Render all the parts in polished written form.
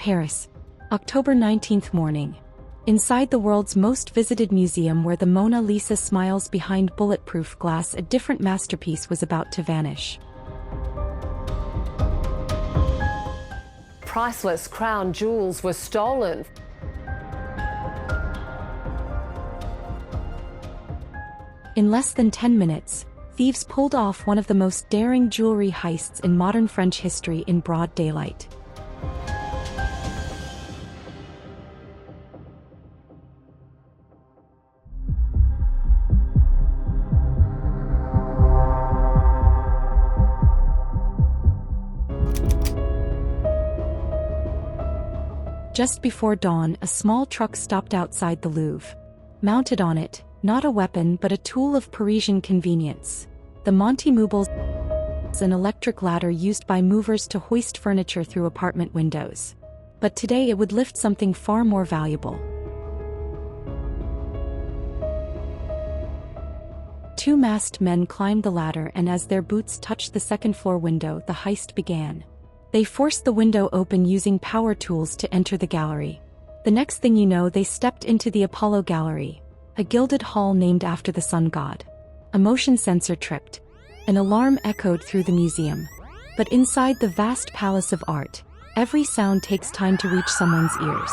Paris, October 19th morning. Inside the world's most visited museum where the Mona Lisa smiles behind bulletproof glass, a different masterpiece was about to vanish. Priceless crown jewels were stolen. In less than 10 minutes, thieves pulled off one of the most daring jewelry heists in modern French history in broad daylight. Just before dawn, a small truck stopped outside the Louvre. Mounted on it, not a weapon but a tool of Parisian convenience, the Monty Mobile's an electric ladder used by movers to hoist furniture through apartment windows. But today it would lift something far more valuable. Two masked men climbed the ladder, and as their boots touched the second-floor window, the heist began. They forced the window open using power tools to enter the gallery. The next thing you know, they stepped into the Apollo Gallery, a gilded hall named after the sun god. A motion sensor tripped. An alarm echoed through the museum. But inside the vast palace of art, every sound takes time to reach someone's ears.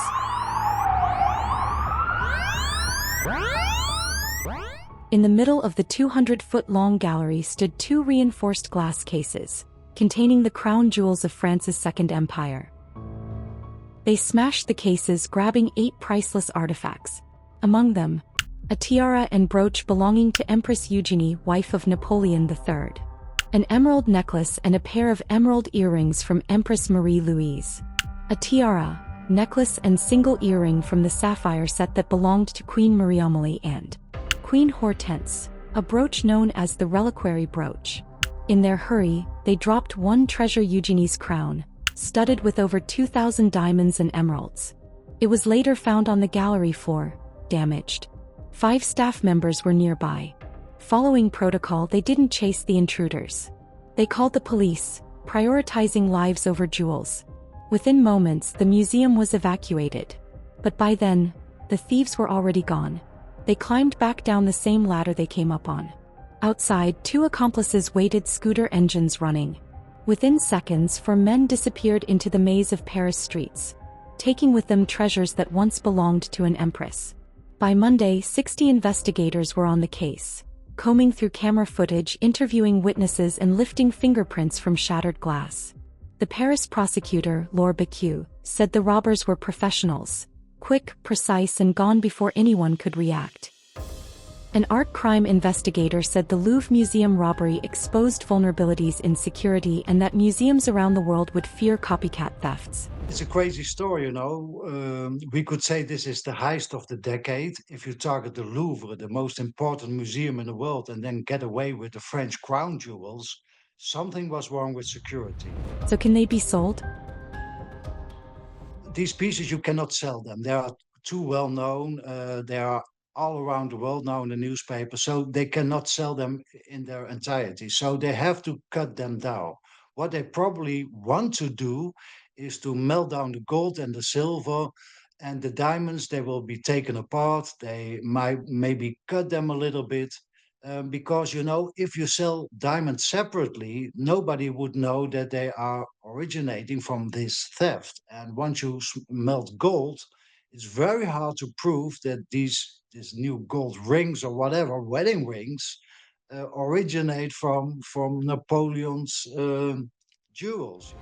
In the middle of the 200-foot-long gallery stood two reinforced glass cases, containing the crown jewels of France's Second Empire. They smashed the cases, grabbing 8 priceless artifacts. Among them, a tiara and brooch belonging to Empress Eugenie, wife of Napoleon III. An emerald necklace and a pair of emerald earrings from Empress Marie-Louise. A tiara, necklace and single earring from the sapphire set that belonged to Queen Marie-Amélie and Queen Hortense, a brooch known as the reliquary brooch. In their hurry, they dropped one treasure, Eugenie's crown, studded with over 2,000 diamonds and emeralds. It was later found on the gallery floor, damaged. 5 staff members were nearby. Following protocol, they didn't chase the intruders. They called the police, prioritizing lives over jewels. Within moments, the museum was evacuated. But by then, the thieves were already gone. They climbed back down the same ladder they came up on. Outside, 2 accomplices waited, scooter engines running. Within seconds, 4 men disappeared into the maze of Paris streets, taking with them treasures that once belonged to an empress. By Monday, 60 investigators were on the case, combing through camera footage, interviewing witnesses and lifting fingerprints from shattered glass. The Paris prosecutor, Laure Becue, said the robbers were professionals, quick, precise, and gone before anyone could react. An art crime investigator said the Louvre Museum robbery exposed vulnerabilities in security and that museums around the world would fear copycat thefts. It's a crazy story, you know. We could say this is the heist of the decade. If you target the Louvre, the most important museum in the world, and then get away with the French crown jewels, something was wrong with security. So can they be sold? These pieces, you cannot sell them. They are too well known. They are all around the world now in the newspaper, so they cannot sell them in their entirety. So they have to cut them down. What they probably want to do is to melt down the gold and the silver, and the diamonds, they will be taken apart. They might maybe cut them a little bit, because, you know, if you sell diamonds separately, nobody would know that they are originating from this theft. And once you melt gold, it's very hard to prove that these new gold rings or whatever, wedding rings, originate from Napoleon's jewels.